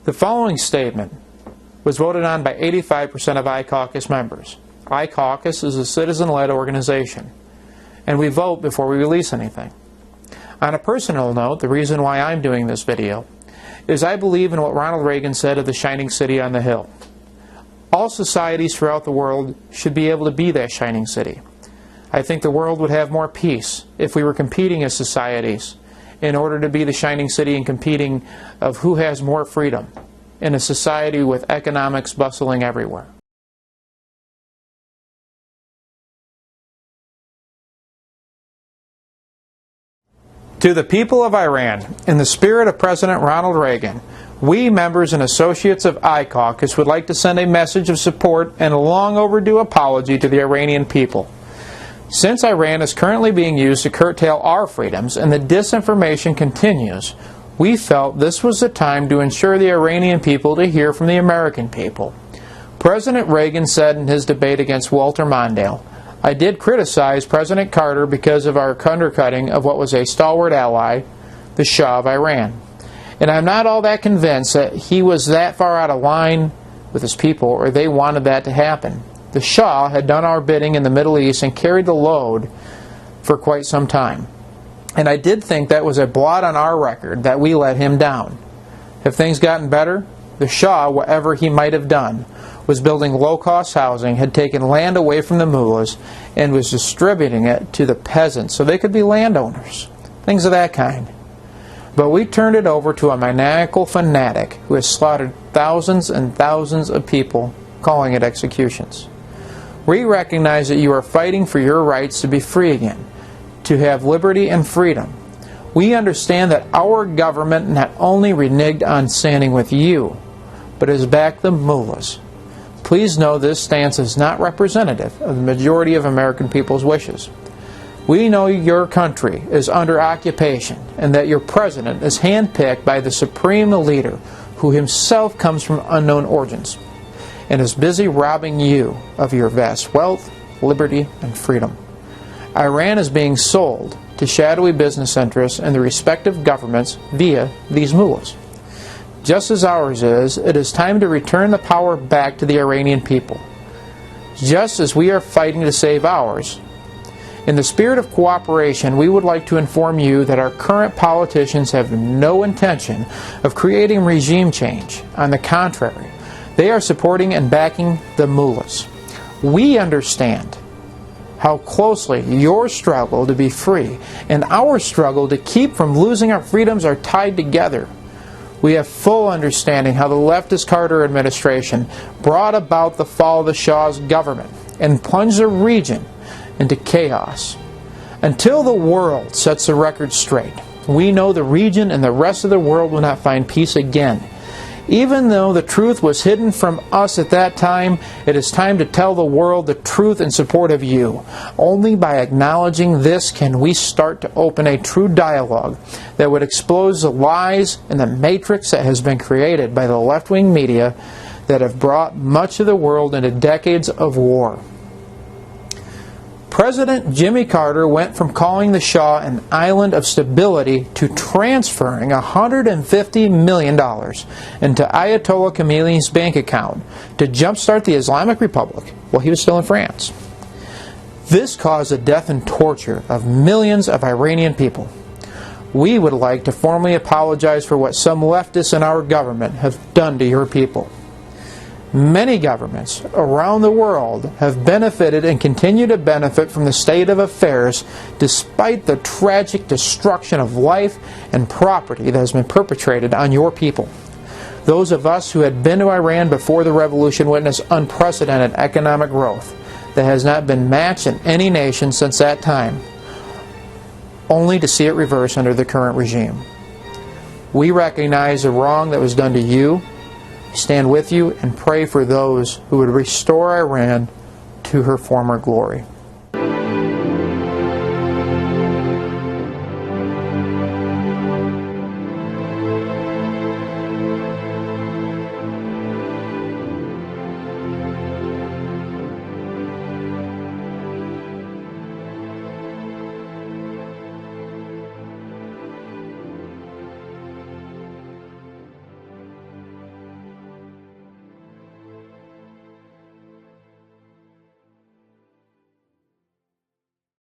The following statement was voted on by 85% of ICaucus members. ICaucus is a citizen-led organization, and we vote before we release anything. On a personal note, the reason why I'm doing this video is I believe in what Ronald Reagan said of the shining city on the hill. All societies throughout the world should be able to be that shining city. I think the world would have more peace if we were competing as societies in order to be the shining city and competing of who has more freedom in a society with economics bustling everywhere. To the people of Iran, in the spirit of President Ronald Reagan, we members and associates of ICaucus would like to send a message of support and a long overdue apology to the Iranian people. Since Iran is currently being used to curtail our freedoms and the disinformation continues, we felt this was the time to ensure the Iranian people to hear from the American people. President Reagan said in his debate against Walter Mondale, "I did criticize President Carter because of our undercutting of what was a stalwart ally, the Shah of Iran. And I'm not all that convinced that he was that far out of line with his people or they wanted that to happen. The Shah had done our bidding in the Middle East and carried the load for quite some time. And I did think that was a blot on our record that we let him down. Have things gotten better? The Shah, whatever he might have done, was building low-cost housing, had taken land away from the mullahs, and was distributing it to the peasants so they could be landowners. Things of that kind. But we turned it over to a maniacal fanatic who has slaughtered thousands and thousands of people, calling it executions. We recognize that you are fighting for your rights to be free again, to have liberty and freedom. We understand that our government not only reneged on standing with you, but has backed the mullahs. Please know this stance is not representative of the majority of American people's wishes. We know your country is under occupation and that your president is handpicked by the supreme leader who himself comes from unknown origins and is busy robbing you of your vast wealth, liberty, and freedom. Iran is being sold to shadowy business interests and the respective governments via these mullahs. Just as ours is, it is time to return the power back to the Iranian people. Just as we are fighting to save ours, in the spirit of cooperation, we would like to inform you that our current politicians have no intention of creating regime change. On the contrary, they are supporting and backing the mullahs. We understand how closely your struggle to be free and our struggle to keep from losing our freedoms are tied together. We have full understanding how the leftist Carter administration brought about the fall of the Shah's government and plunged the region into chaos. Until the world sets the record straight, we know the region and the rest of the world will not find peace again. Even though the truth was hidden from us at that time, it is time to tell the world the truth in support of you. Only by acknowledging this can we start to open a true dialogue that would expose the lies and the matrix that has been created by the left-wing media that have brought much of the world into decades of war. President Jimmy Carter went from calling the Shah an island of stability to transferring $150 million into Ayatollah Khomeini's bank account to jumpstart the Islamic Republic while he was still in France. This caused the death and torture of millions of Iranian people. We would like to formally apologize for what some leftists in our government have done to your people. Many governments around the world have benefited and continue to benefit from the state of affairs despite the tragic destruction of life and property that has been perpetrated on your people. Those of us who had been to Iran before the revolution witnessed unprecedented economic growth that has not been matched in any nation since that time, only to see it reverse under the current regime. We recognize the wrong that was done to you, stand with you, and pray for those who would restore Iran to her former glory.